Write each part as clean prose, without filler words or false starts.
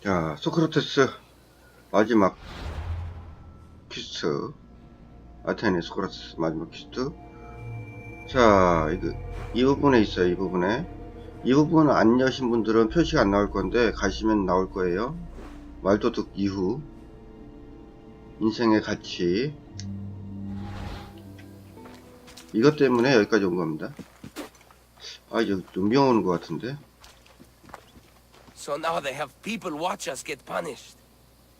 자, 소크라테스 마지막 퀴즈. 아테네 소크라테스 마지막 퀴즈. 자, 이 부분에 있어요. 이 부분에. 이 부분 안 여신 분들은 표시가 안 나올 건데 가시면 나올 거예요. 말도둑 이후 인생의 가치. 이것 때문에 여기까지 온 겁니다. 아, 이제 좀비 오는 것 같은데. So now they have people watch us get punished.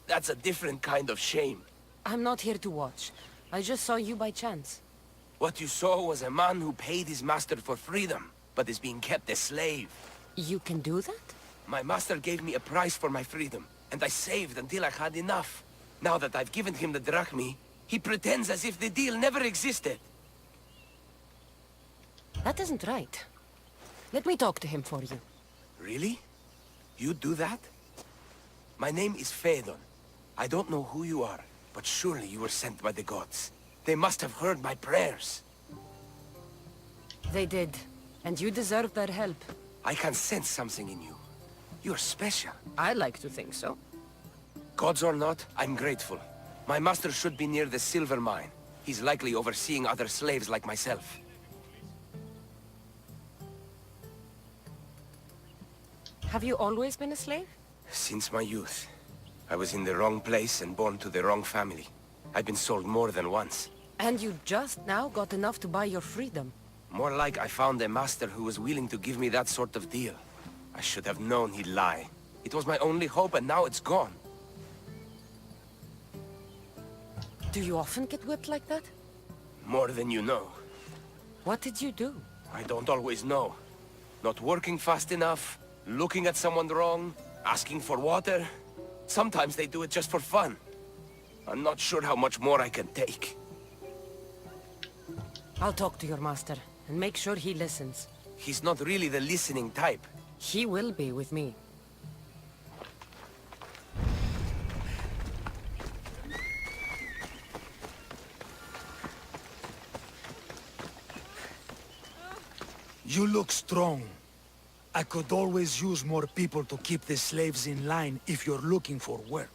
That's a different kind of shame. I'm not here to watch. I just saw you by chance. What you saw was a man who paid his master for freedom, but is being kept a slave. You can do that? My master gave me a price for my freedom, and I saved until I had enough. Now that I've given him the drachmi, he pretends as if the deal never existed. That isn't right. Let me talk to him for you. Really? You do that? My name is Phaedon. I don't know who you are, but surely you were sent by the gods. They must have heard my prayers. They did, and you deserve their help. I can sense something in you. You're special. I like to think so. Gods or not, I'm grateful. My master should be near the silver mine. He's likely overseeing other slaves like myself. Have you always been a slave? Since my youth. I was in the wrong place and born to the wrong family. I've been sold more than once. And you just now got enough to buy your freedom. More like I found a master who was willing to give me that sort of deal. I should have known he'd lie. It was my only hope, and now it's gone. Do you often get whipped like that? More than you know. What did you do? I don't always know. Not working fast enough, looking at someone wrong, asking for water. Sometimes they do it just for fun. I'm not sure how much more I can take. I'll talk to your master, and make sure he listens. He's not really the listening type. He will be with me. You look strong. I could always use more people to keep the slaves in line if you're looking for work.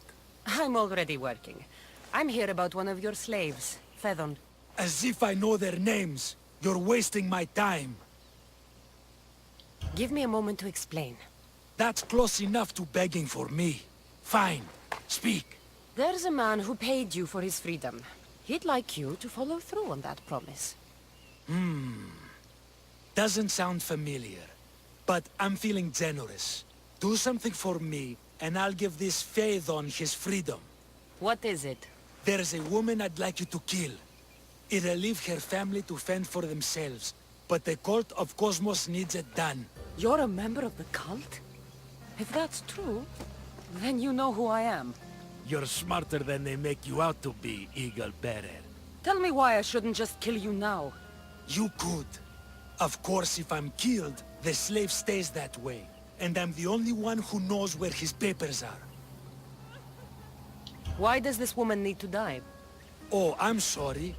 I'm already working. I'm here about one of your slaves, Phaedon. As if I know their names. You're wasting my time. Give me a moment to explain. That's close enough to begging for me. Fine. Speak. There's a man who paid you for his freedom. He'd like you to follow through on that promise. Doesn't sound familiar. But I'm feeling generous. Do something for me, and I'll give this Phaedon his freedom. What is it? There's a woman I'd like you to kill. It'll leave her family to fend for themselves. But the cult of Cosmos needs it done. You're a member of the cult? If that's true, then you know who I am. You're smarter than they make you out to be, Eagle Bearer. Tell me why I shouldn't just kill you now. You could. Of course, if I'm killed, the slave stays that way. And I'm the only one who knows where his papers are. Why does this woman need to die? Oh, I'm sorry.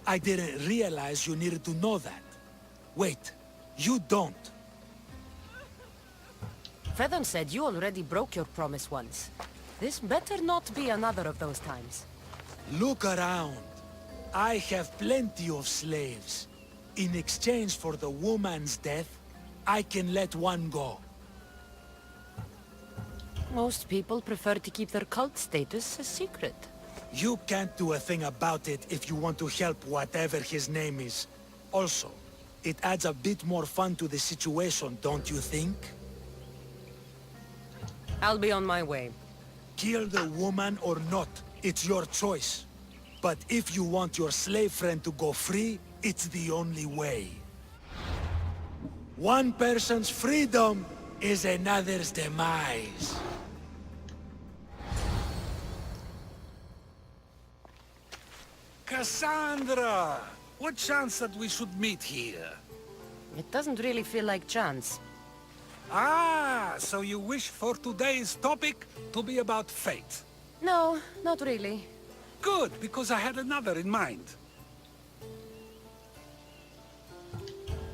I didn't realize you needed to know that. Wait, you don't. Phaedon said you already broke your promise once. This better not be another of those times. Look around. I have plenty of slaves. In exchange for the woman's death, I can let one go. Most people prefer to keep their cult status a secret. You can't do a thing about it if you want to help whatever his name is. Also, it adds a bit more fun to the situation, don't you think? I'll be on my way. Kill the woman or not, it's your choice. But if you want your slave friend to go free, it's the only way. One person's freedom is another's demise. Cassandra! What chance that we should meet here? It doesn't really feel like chance. Ah, so you wish for today's topic to be about fate. No, not really. Good, because I had another in mind.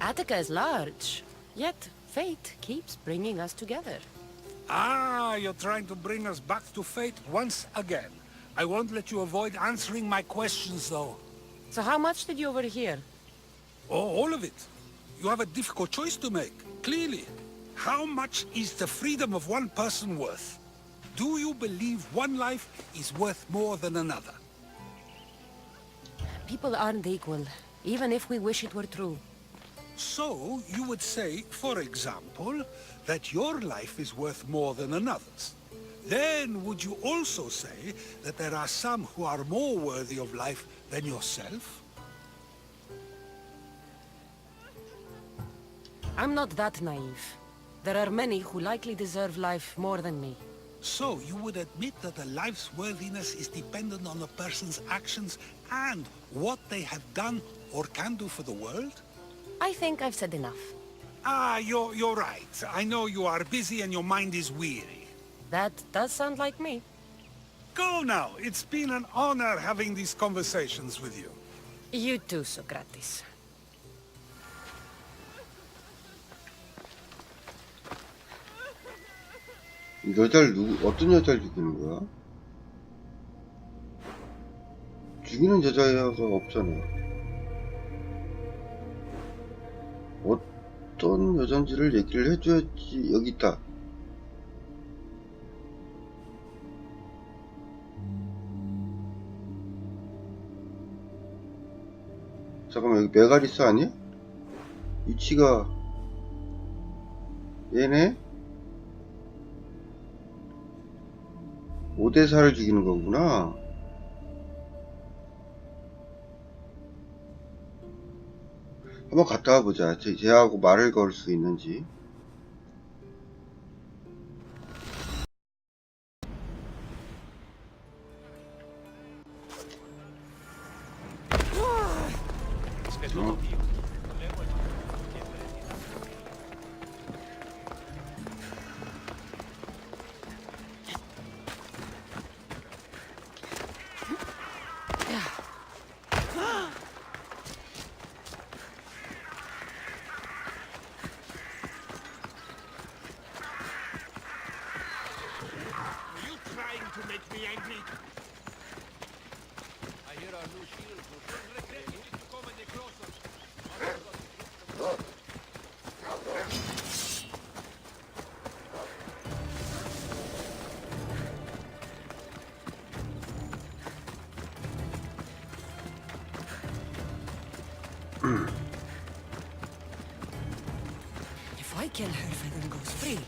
Attica is large, yet fate keeps bringing us together. Ah, you're trying to bring us back to fate once again. I won't let you avoid answering my questions, though. So how much did you overhear? Oh, all of it. You have a difficult choice to make, clearly. How much is the freedom of one person worth? Do you believe one life is worth more than another? People aren't equal, even if we wish it were true. So, you would say, for example, that your life is worth more than another's. Then would you also say that there are some who are more worthy of life than yourself? I'm not that naive. There are many who likely deserve life more than me. So, you would admit that a life's worthiness is dependent on a person's actions and what they have done or can do for the world? I think I've said enough. Ah, you're right. I know you are busy and your mind is weary. That does sound like me. Go now. It's been an honor having these conversations with you. You too, Socrates. 어떤 여자를 죽이는 거야? 죽이는 여자가 없잖아. 어떤 여잔지를 얘기를 해줘야지. 여기 있다. 잠깐만, 여기 메가리스 아니야? 위치가 얘네? 오데사를 죽이는 거구나. 한번 갔다 와보자. 쟤하고 말을 걸 수 있는지. If I kill her, Fedon goes free.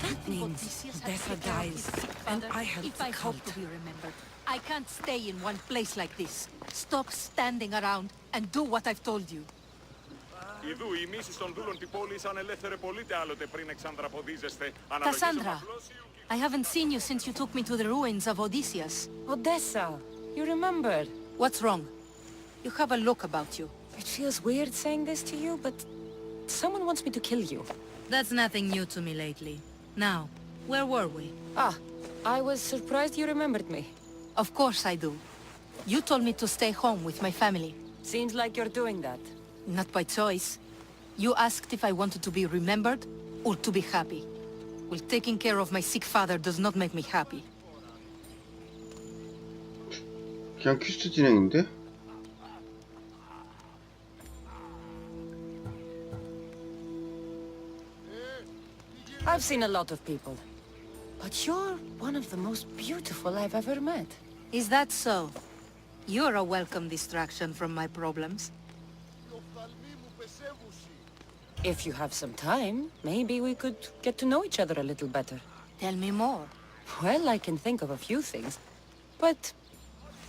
But that means Odessa dies, and I help If the I cult. hope to be remembered, I can't stay in one place like this. Stop standing around and do what I've told you. Ιδού, οι μίσεις των δούλων της πόλης ανελεύθερεπολείται άλλοτε πριν εξανδραποδίζεστε. Cassandra, I haven't seen you since you took me to the ruins of Odysseus. Odessa, you remember? What's wrong? You have a look about you. It feels weird saying this to you, but someone wants me to kill you. That's nothing new to me lately. Now, where were we? Ah, I was surprised you remembered me. Of course I do. You told me to stay home with my family. Seems like you're doing that. Not by choice. You asked if I wanted to be remembered or to be happy. Well, taking care of my sick father does not make me happy. 그냥 퀴즈 진행인데? I've seen a lot of people. But you're one of the most beautiful I've ever met. Is that so? You're a welcome distraction from my problems. If you have some time, maybe we could get to know each other a little better. Tell me more. Well, I can think of a few things. But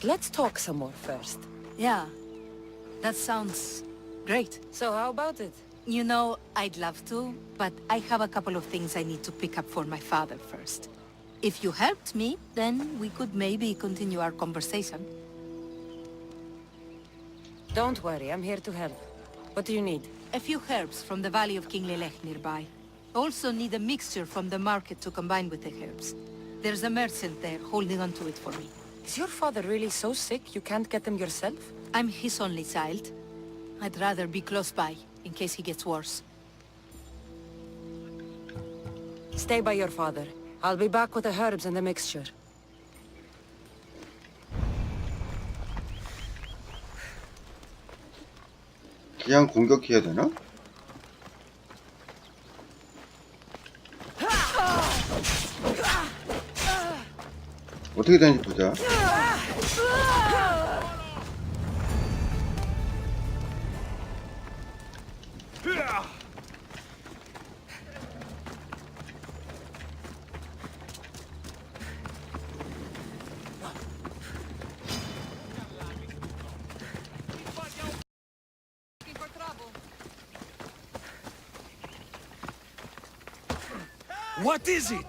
let's talk some more first. Yeah, that sounds great. So how about it? You know, I'd love to, but I have a couple of things I need to pick up for my father first. If you helped me, then we could maybe continue our conversation. Don't worry, I'm here to help. What do you need? A few herbs from the valley of King Lelech nearby. Also need a mixture from the market to combine with the herbs. There's a merchant there holding on to it for me. Is your father really so sick you can't get them yourself? I'm his only child. I'd rather be close by, in case he gets worse. Stay by your father. I'll be back with the herbs and the mixture. 그냥 공격해야 되나? 어떻게 되는지 보자. What is it?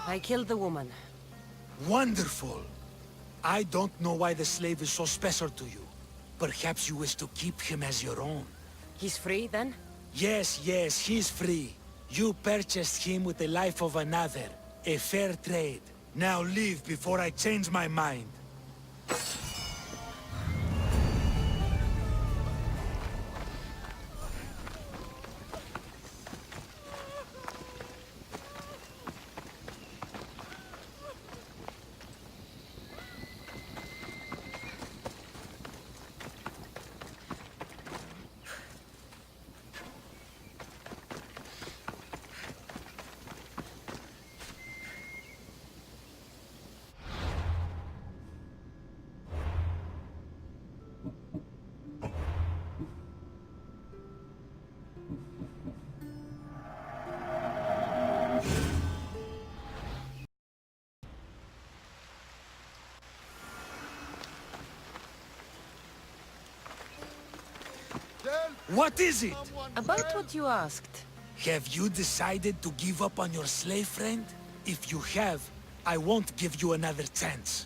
I killed the woman. Wonderful. I don't know why the slave is so special to you. Perhaps you wish to keep him as your own. He's free, then? Yes, yes, he's free. You purchased him with the life of another. A fair trade. Now leave before I change my mind. What is it? About what you asked. Have you decided to give up on your slave friend? If you have, I won't give you another chance.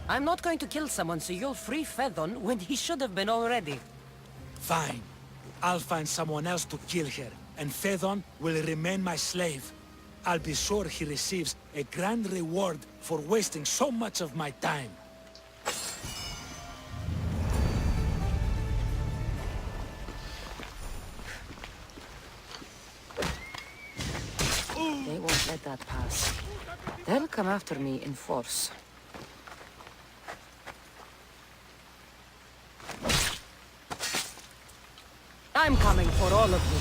I'm not going to kill someone so you'll free Fedon when he should have been already. Fine. I'll find someone else to kill her, and Fedon will remain my slave. I'll be sure he receives a grand reward for wasting so much of my time. They won't let that pass. They'll come after me in force. I'm coming for all of you.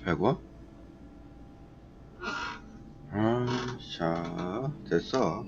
배고? 자, 됐어.